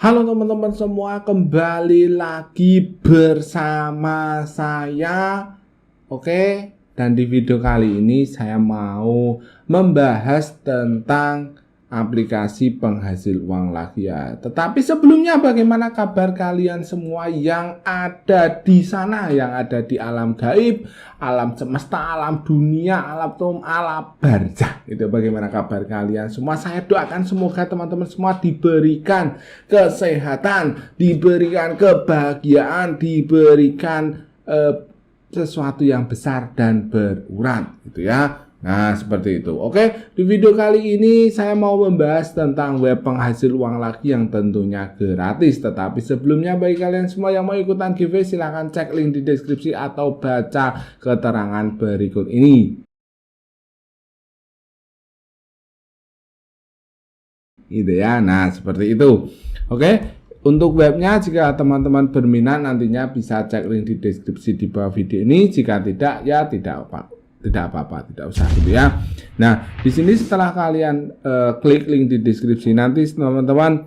Halo teman-teman semua, kembali lagi bersama saya. Oke, dan di video kali ini saya mau membahas tentang aplikasi penghasil uang lagi ya. Tetapi sebelumnya, bagaimana kabar kalian semua yang ada di sana, yang ada di alam gaib, alam semesta, alam dunia, alam barzah. Itu bagaimana kabar kalian semua? Saya doakan semoga teman-teman semua diberikan kesehatan, diberikan kebahagiaan, diberikan sesuatu yang besar dan berurat gitu ya. Nah, seperti itu. Oke, di video kali ini saya mau membahas tentang web penghasil uang lagi yang tentunya gratis. Tetapi sebelumnya, bagi kalian semua yang mau ikutan giveaway, silahkan cek link di deskripsi atau baca keterangan berikut ini. Gitu ya. Nah, seperti itu. Oke. Untuk webnya, jika teman-teman berminat, nantinya bisa cek link di deskripsi di bawah video ini. Jika tidak, ya tidak apa-apa, tidak usah gitu ya. Nah, di sini setelah kalian klik link di deskripsi, nanti teman-teman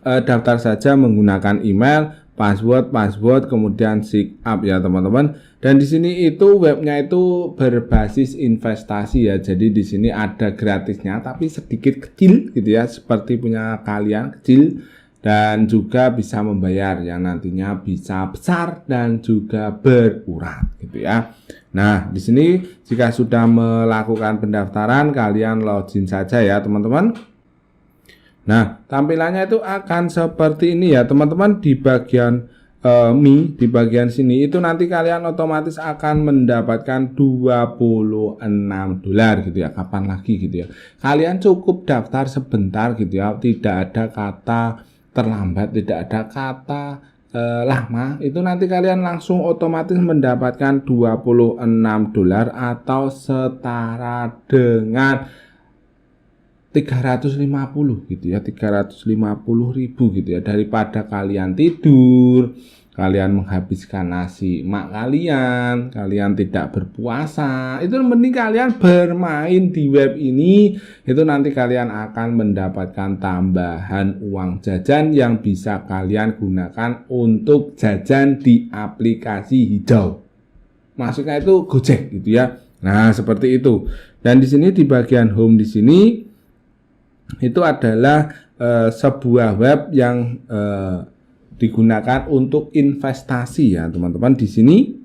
daftar saja menggunakan email, password, kemudian sign up ya teman-teman. Dan di sini itu webnya itu berbasis investasi ya. Jadi di sini ada gratisnya, tapi sedikit kecil gitu ya, seperti punya kalian kecil. Dan juga bisa membayar yang nantinya bisa besar dan juga berurat gitu ya. Nah, di sini jika sudah melakukan pendaftaran, kalian login saja ya teman-teman. Nah, tampilannya itu akan seperti ini ya teman-teman. Di bagian di bagian sini itu nanti kalian otomatis akan mendapatkan $26 gitu ya. Kapan lagi gitu ya. Kalian cukup daftar sebentar gitu ya. Tidak ada kata terlambat, tidak ada kata lama. Itu nanti kalian langsung otomatis mendapatkan $26 atau setara dengan 350 gitu ya, 350.000 gitu ya. Daripada kalian tidur, kalian menghabiskan nasi mak kalian tidak berpuasa, itu mending kalian bermain di web ini. Itu nanti kalian akan mendapatkan tambahan uang jajan yang bisa kalian gunakan untuk jajan di aplikasi hijau. Maksudnya itu Gojek gitu ya. Nah, seperti itu. Dan di sini di bagian home di sini itu adalah sebuah web yang digunakan untuk investasi ya teman-teman. Di sini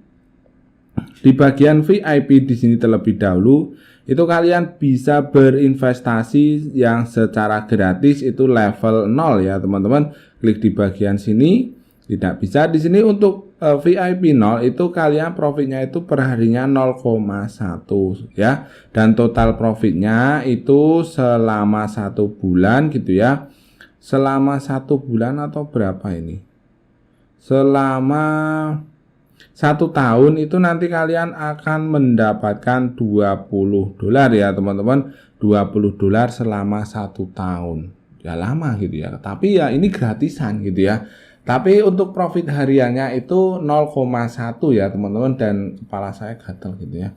di bagian VIP di sini terlebih dahulu itu kalian bisa berinvestasi yang secara gratis, itu level 0 ya teman-teman. Klik di bagian sini. Tidak bisa. Di sini untuk VIP 0 itu kalian profitnya itu per harinya 0,1 ya. Dan total profitnya itu selama 1 bulan gitu ya. Selama 1 bulan atau berapa ini? Selama 1 tahun itu nanti kalian akan mendapatkan $20 ya teman-teman. $20 selama 1 tahun. Ya lama gitu ya. Tapi ya ini gratisan gitu ya. Tapi untuk profit hariannya itu 0,1 ya teman-teman, dan kepala saya gatal gitu ya.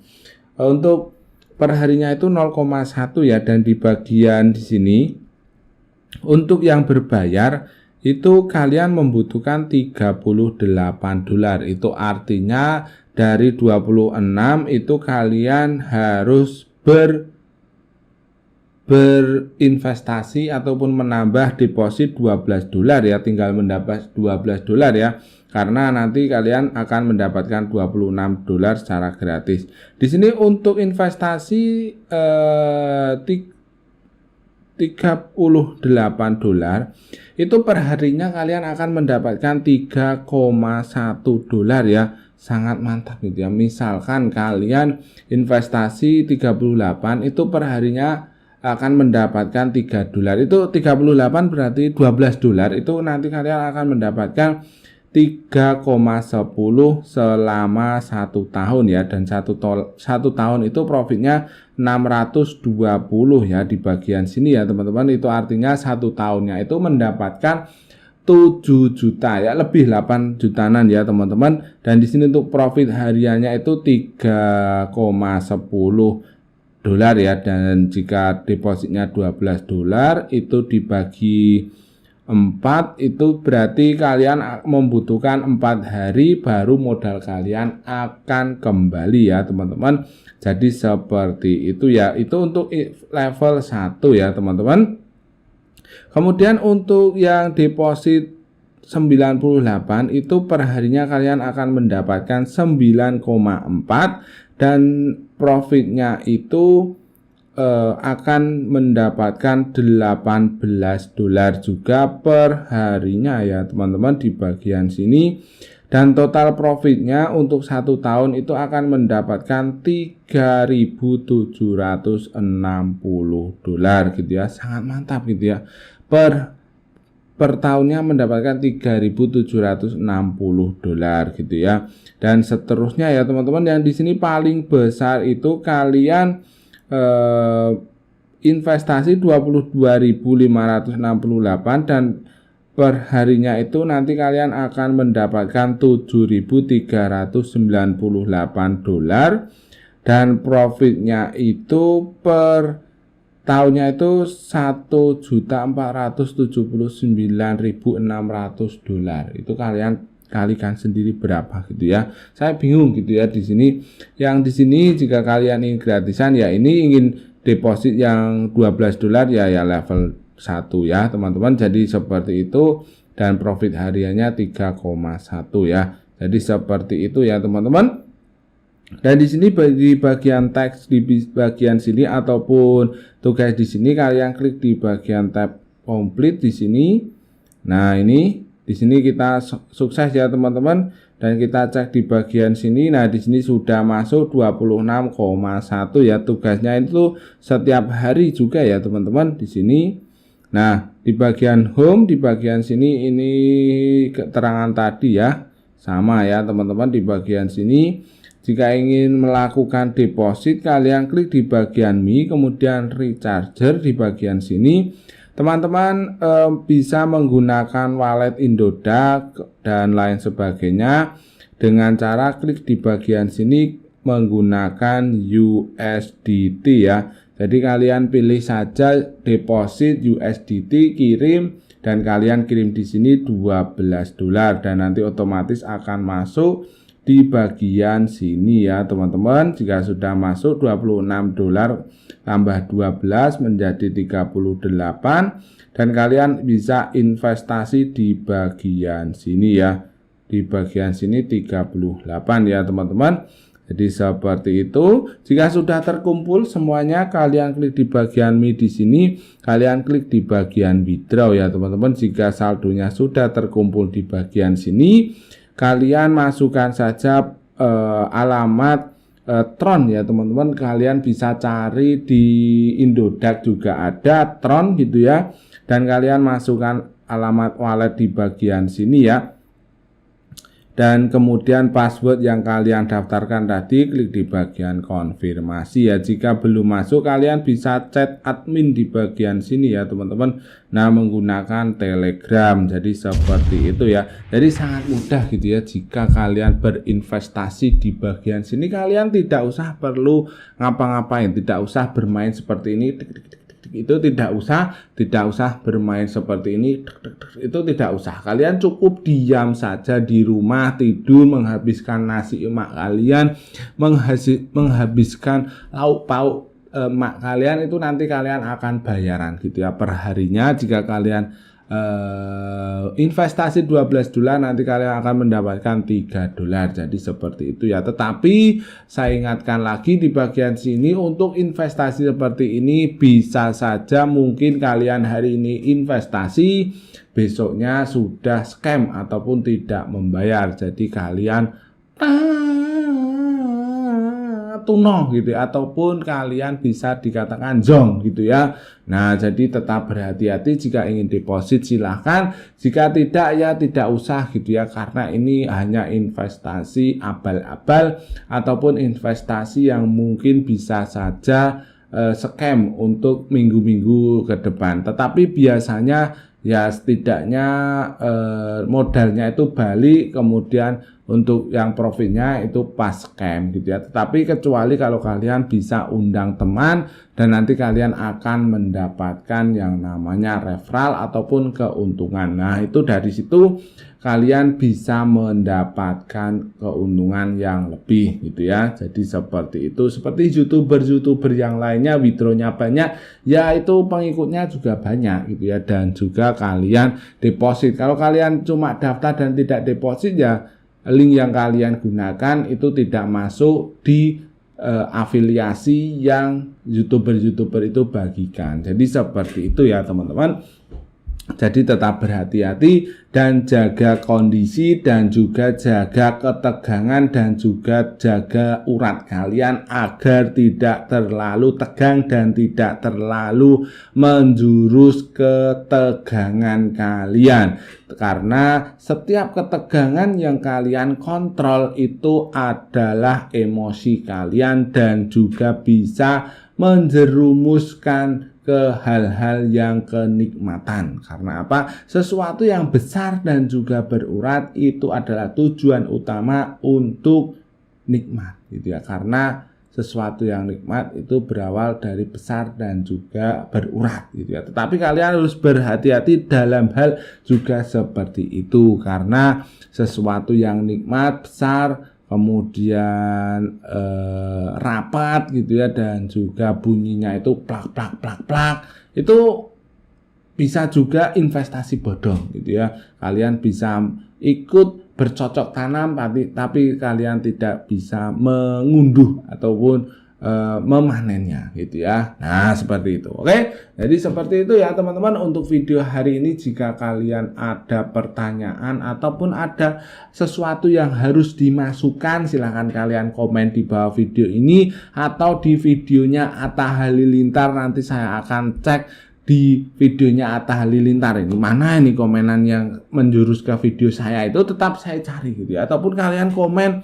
Untuk perharinya itu 0,1 ya. Dan di bagian di sini untuk yang berbayar itu kalian membutuhkan $38. Itu artinya dari 26 itu kalian harus berinvestasi ataupun menambah deposit $12 ya. Tinggal mendapat $12 ya, karena nanti kalian akan mendapatkan $26 secara gratis. Di sini untuk investasi $38 itu perharinya kalian akan mendapatkan $3,1 ya. Sangat mantap gitu ya. Misalkan kalian investasi 38 itu perharinya akan mendapatkan $3. Itu 38 berarti $12. Itu nanti kalian akan mendapatkan 3,10 selama 1 tahun ya. Dan satu tahun itu profitnya 620 ya di bagian sini ya teman-teman. Itu artinya 1 tahunnya itu mendapatkan 7 juta ya, lebih 8 jutaan ya teman-teman. Dan di sini untuk profit hariannya itu 3,10 dolar ya. Dan jika depositnya $12 itu dibagi 4 itu berarti kalian membutuhkan 4 hari baru modal kalian akan kembali ya teman-teman. Jadi seperti itu ya, itu untuk level 1 ya teman-teman. Kemudian untuk yang deposit 98 itu perharinya kalian akan mendapatkan 9,4 dan profitnya itu akan mendapatkan $18 juga per harinya ya teman-teman di bagian sini. Dan total profitnya untuk 1 tahun itu akan mendapatkan $3.760 gitu ya, sangat mantap gitu ya. Per tahunnya mendapatkan $3.760 gitu ya. Dan seterusnya ya teman-teman, yang di sini paling besar itu kalian investasi 22.568 dan per harinya itu nanti kalian akan mendapatkan $7.398 dan profitnya itu per tahunnya itu $1.479.600. Itu kalian kalikan sendiri berapa gitu ya. Saya bingung gitu ya di sini. Yang di sini jika kalian ingin gratisan ya, ini ingin deposit yang $12 ya level 1 ya teman-teman. Jadi seperti itu dan profit hariannya 3,1 ya. Jadi seperti itu ya teman-teman. Dan di sini di bagian teks di bagian sini ataupun tugas di sini kalian klik di bagian tab komplit di sini. Nah, ini di sini kita sukses ya teman-teman, dan kita cek di bagian sini. Nah, di sini sudah masuk 26,1 ya, tugasnya itu setiap hari juga ya teman-teman di sini. Nah, di bagian home di bagian sini ini keterangan tadi ya. Sama ya teman-teman di bagian sini. Jika ingin melakukan deposit kalian klik di bagian Me, kemudian recharger di bagian sini. Teman-teman bisa menggunakan wallet Indodax dan lain sebagainya dengan cara klik di bagian sini menggunakan USDT ya. Jadi kalian pilih saja deposit USDT, kirim, dan kalian kirim di sini $12 dan nanti otomatis akan masuk di bagian sini ya teman-teman. Jika sudah masuk $26 tambah 12 menjadi 38 dan kalian bisa investasi di bagian sini ya. Di bagian sini 38 ya teman-teman. Jadi seperti itu. Jika sudah terkumpul semuanya kalian klik di bagian Me di sini, kalian klik di bagian withdraw ya teman-teman. Jika saldonya sudah terkumpul di bagian sini, kalian masukkan saja alamat Tron ya teman-teman. Kalian bisa cari di Indodax juga ada Tron gitu ya, dan kalian masukkan alamat wallet di bagian sini ya, dan kemudian password yang kalian daftarkan tadi klik di bagian konfirmasi ya. Jika belum masuk kalian bisa chat admin di bagian sini ya teman-teman. Nah, menggunakan Telegram. Jadi seperti itu ya. Jadi sangat mudah gitu ya. Jika kalian berinvestasi di bagian sini kalian tidak usah perlu ngapa-ngapain, tidak usah bermain seperti ini. Itu tidak usah bermain seperti ini, itu tidak usah. Kalian cukup diam saja di rumah, tidur, menghabiskan nasi emak kalian, menghabiskan lauk pauk emak kalian, itu nanti kalian akan bayaran gitu ya per harinya. Jika kalian investasi $12 nanti kalian akan mendapatkan $3. Jadi seperti itu ya. Tetapi saya ingatkan lagi di bagian sini, untuk investasi seperti ini bisa saja mungkin kalian hari ini investasi, besoknya sudah scam ataupun tidak membayar. Jadi kalian tunoh gitu ya, ataupun kalian bisa dikatakan zong gitu ya. Nah, jadi tetap berhati-hati. Jika ingin deposit silahkan, jika tidak ya tidak usah gitu ya, karena ini hanya investasi abal-abal ataupun investasi yang mungkin bisa saja scam untuk minggu-minggu ke depan. Tetapi biasanya ya setidaknya modalnya itu balik, kemudian untuk yang profitnya itu pas scam gitu ya. Tetapi kecuali kalau kalian bisa undang teman dan nanti kalian akan mendapatkan yang namanya referral ataupun keuntungan. Nah, itu dari situ kalian bisa mendapatkan keuntungan yang lebih gitu ya. Jadi seperti itu. Seperti YouTuber yang lainnya withdrawnya banyak, ya itu pengikutnya juga banyak gitu ya. Dan juga kalian deposit. Kalau kalian cuma daftar dan tidak deposit, ya link yang kalian gunakan itu tidak masuk di afiliasi yang YouTuber itu bagikan. Jadi seperti itu ya teman-teman. Jadi tetap berhati-hati dan jaga kondisi dan juga jaga ketegangan dan juga jaga urat kalian agar tidak terlalu tegang dan tidak terlalu menjurus ketegangan kalian. Karena setiap ketegangan yang kalian kontrol itu adalah emosi kalian dan juga bisa menjerumuskan ke hal-hal yang kenikmatan. Karena apa? Sesuatu yang besar dan juga berurat itu adalah tujuan utama untuk nikmat gitu ya. Karena sesuatu yang nikmat itu berawal dari besar dan juga berurat gitu ya. Tetapi kalian harus berhati-hati dalam hal juga seperti itu, karena sesuatu yang nikmat, besar, kemudian rapat gitu ya, dan juga bunyinya itu plak plak plak plak, itu bisa juga investasi bodong gitu ya. Kalian bisa ikut bercocok tanam tapi kalian tidak bisa mengunduh ataupun memanennya gitu ya. Nah, seperti itu. Oke. Jadi seperti itu ya teman-teman untuk video hari ini. Jika kalian ada pertanyaan ataupun ada sesuatu yang harus dimasukkan, silahkan kalian komen di bawah video ini atau di videonya Atta Halilintar. Nanti saya akan cek di videonya Atta Halilintar ini mana ini komenan yang menjurus ke video saya, itu tetap saya cari gitu ya. Ataupun kalian komen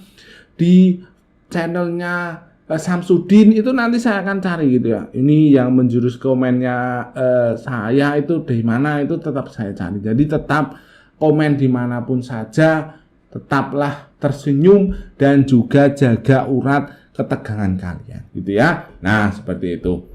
di channelnya Samsudin, itu nanti saya akan cari gitu ya. Ini yang menjurus komennya saya itu di mana, itu tetap saya cari. Jadi tetap komen dimanapun saja, tetaplah tersenyum dan juga jaga urat ketegangan kalian gitu ya. Nah, seperti itu.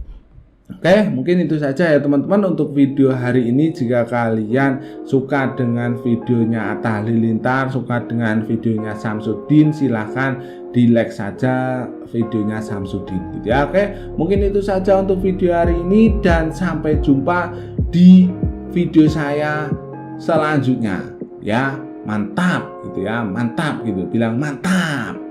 Oke, mungkin itu saja ya teman-teman untuk video hari ini. Jika kalian suka dengan videonya Atta Halilintar, suka dengan videonya Samsudin, silahkan di like saja videonya Samsudin gitu ya. Oke, mungkin itu saja untuk video hari ini dan sampai jumpa di video saya selanjutnya ya. Mantap gitu ya, mantap gitu, bilang mantap.